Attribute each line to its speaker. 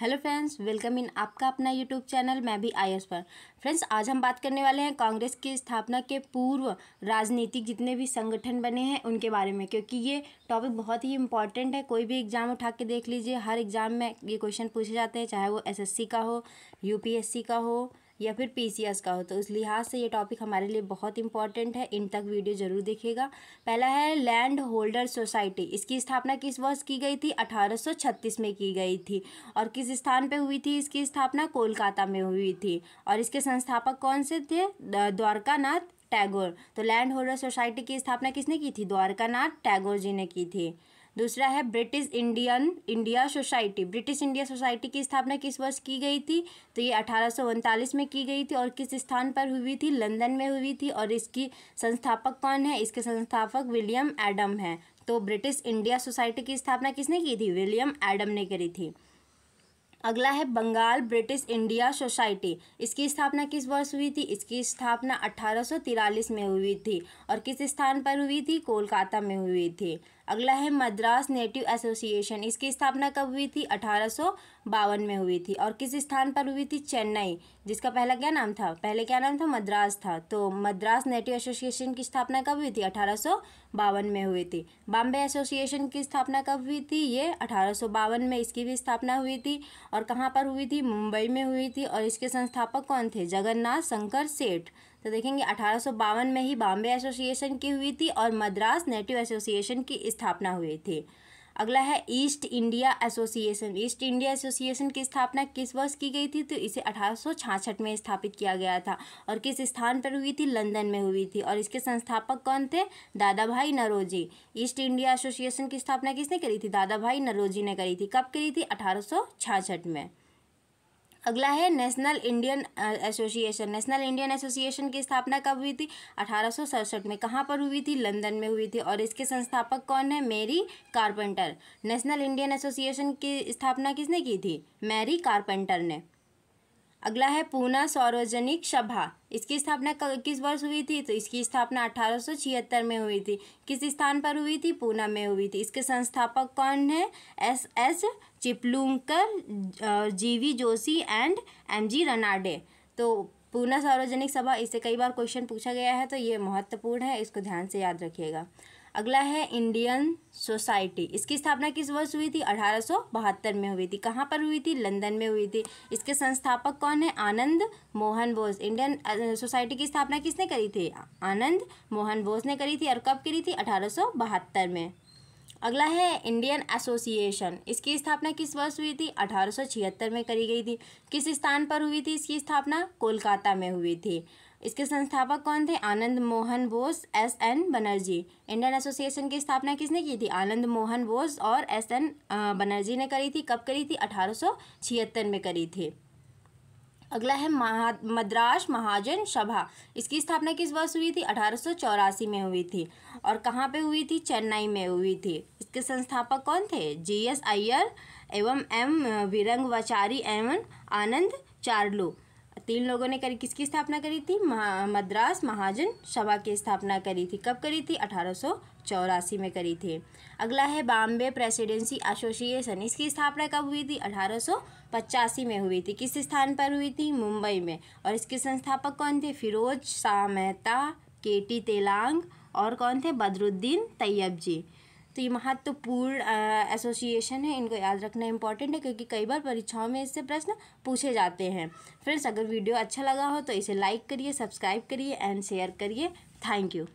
Speaker 1: Hello friends, welcome in आपका अपना YouTube channel मैं भी आईएएस पर। फ्रेंड्स, आज हम बात करने वाले हैं कांग्रेस की स्थापना के पूर्व राजनीतिक जितने भी संगठन बने हैं उनके बारे में, क्योंकि ये टॉपिक बहुत ही इंपॉर्टेंट है। कोई भी एग्जाम उठा के देख लीजिए, हर एग्जाम में ये क्वेश्चन पूछे जाते हैं, चाहे वो एसएससी का हो, यूपीएससी का हो या फिर पीसीएस का हो। तो उस लिहाज से ये टॉपिक हमारे लिए बहुत इंपॉर्टेंट है। इन तक वीडियो ज़रूर देखिएगा। पहला है लैंड होल्डर सोसाइटी। इसकी स्थापना किस वर्ष की गई थी? 1836 में की गई थी। और किस स्थान पे हुई थी इसकी स्थापना? कोलकाता में हुई थी। और इसके संस्थापक कौन से थे? द्वारकानाथ टैगोर। तो लैंड होल्डर सोसाइटी की स्थापना किसने की थी? द्वारकानाथ टैगोर जी ने की थी। दूसरा है British India society. British India society की स्थापना किस वर्ष की गई थी? तो ये 1839 में की गई थी। और किस स्थान पर हुई थी? लंदन में हुई थी। और इसकी संस्थापक कौन है? इसके संस्थापक विलियम एडम हैं। तो ब्रिटिश इंडिया सोसाइटी की स्थापना किसने की थी? विलियम एडम ने करी थी। अगला है बंगाल ब्रिटिश इंडिया सोसाइटी। इसकी स्थापना किस वर्ष हुई थी? इसकी स्थापना 1843 में हुई थी। और किस स्थान पर हुई थी? कोलकाता में हुई थी। अगला है मद्रास नेटिव एसोसिएशन। इसकी स्थापना कब हुई थी? 1852 में हुई थी। और किस स्थान पर हुई थी? चेन्नई, जिसका पहला क्या नाम था? पहले क्या नाम था? मद्रास था। तो मद्रास नेटिव एसोसिएशन की स्थापना कब हुई थी? 1852 में हुई थी। बॉम्बे एसोसिएशन की स्थापना कब हुई थी? ये 1852 में इसकी भी स्थापना हुई थी। और कहाँ पर हुई थी? मुंबई में हुई थी। और इसके संस्थापक कौन थे? जगन्नाथ शंकर सेठ। तो देखेंगे 1852 में ही बॉम्बे एसोसिएशन की हुई थी और मद्रास नेटिव एसोसिएशन की स्थापना हुई थी। अगला है east India association. East India association की स्थापना किस वर्ष की गई थी? तो इसे 1866 में स्थापित किया गया था। और किस स्थान पर हुई थी? लंदन में हुई थी। और इसके संस्थापक कौन थे? दादा भाई नौरोजी। ईस्ट इंडिया एसोसिएशन की स्थापना किसने करी थी? दादा भाई नौरोजी ने करी थी। कब करी थी? 1866 में। अगला है national Indian association. National Indian association की स्थापना कब हुई थी? 1867 में। कहाँ पर हुई थी? लंदन में हुई थी। और इसके संस्थापक कौन है? Mary Carpenter. National Indian association की स्थापना किसने की थी? मैरी कारपेंटर ने। अगला है पूना सार्वजनिक सभा। इसकी स्थापना किस वर्ष हुई थी? तो इसकी स्थापना 1876 में हुई थी। किस स्थान पर हुई थी? पूना में हुई थी। इसके संस्थापक कौन है? एस चिपलूंकर, जीवी जोशी एंड एमजी रनाडे। तो पूना सार्वजनिक सभा, इससे कई बार क्वेश्चन पूछा गया है, तो ये महत्वपूर्ण है, इसको ध्यान से याद रखिएगा। अगला है इंडियन सोसाइटी। इसकी स्थापना किस वर्ष हुई थी? 1872 में हुई थी। कहाँ पर हुई थी? लंदन में हुई थी। इसके संस्थापक कौन है? आनंद मोहन बोस। इंडियन सोसाइटी की स्थापना किसने करी थी? आनंद मोहन बोस ने करी थी। और कब करी थी? 1872 में। अगला है इंडियन एसोसिएशन। इसकी स्थापना किस वर्ष हुई थी? 1876 में करी गई थी। किस स्थान पर हुई थी इसकी स्थापना? कोलकाता में हुई थी। इसके संस्थापक कौन थे? आनंद मोहन बोस, एस.एन. बनर्जी। इंडियन एसोसिएशन की स्थापना किसने की थी? आनंद मोहन बोस और एस.एन. बनर्जी ने करी थी। कब करी थी? 1876 में करी थी। अगला है मद्रास महाजन सभा। इसकी स्थापना किस वर्ष हुई थी? 1884 में हुई थी। और कहाँ पे हुई थी? चेन्नई में हुई थी। इसके संस्थापक कौन थे? जी.एस. अय्यर एवं एम वीरंगवाचारी एवं आनंद चार्लू। तीन लोगों ने करी किसकी स्थापना करी थी? मद्रास महाजन सभा की स्थापना करी थी। कब करी थी? 1884 में करी थी। अगला है बॉम्बे प्रेसिडेंसी एसोसिएशन। इसकी स्थापना कब हुई थी? 1885 में हुई थी। किस स्थान पर हुई थी? मुंबई में। और इसके संस्थापक कौन थे? फिरोज शाह मेहता, केटी तेलांग और कौन थे? बदरुद्दीन तैयब जी। तो ये महत्वपूर्ण एसोसिएशन है, इनको याद रखना इंपॉर्टेंट है, क्योंकि कई बार परीक्षाओं में इससे प्रश्न पूछे जाते हैं। फ्रेंड्स, अगर वीडियो अच्छा लगा हो तो इसे लाइक करिए, सब्सक्राइब करिए एंड शेयर करिए। Thank you.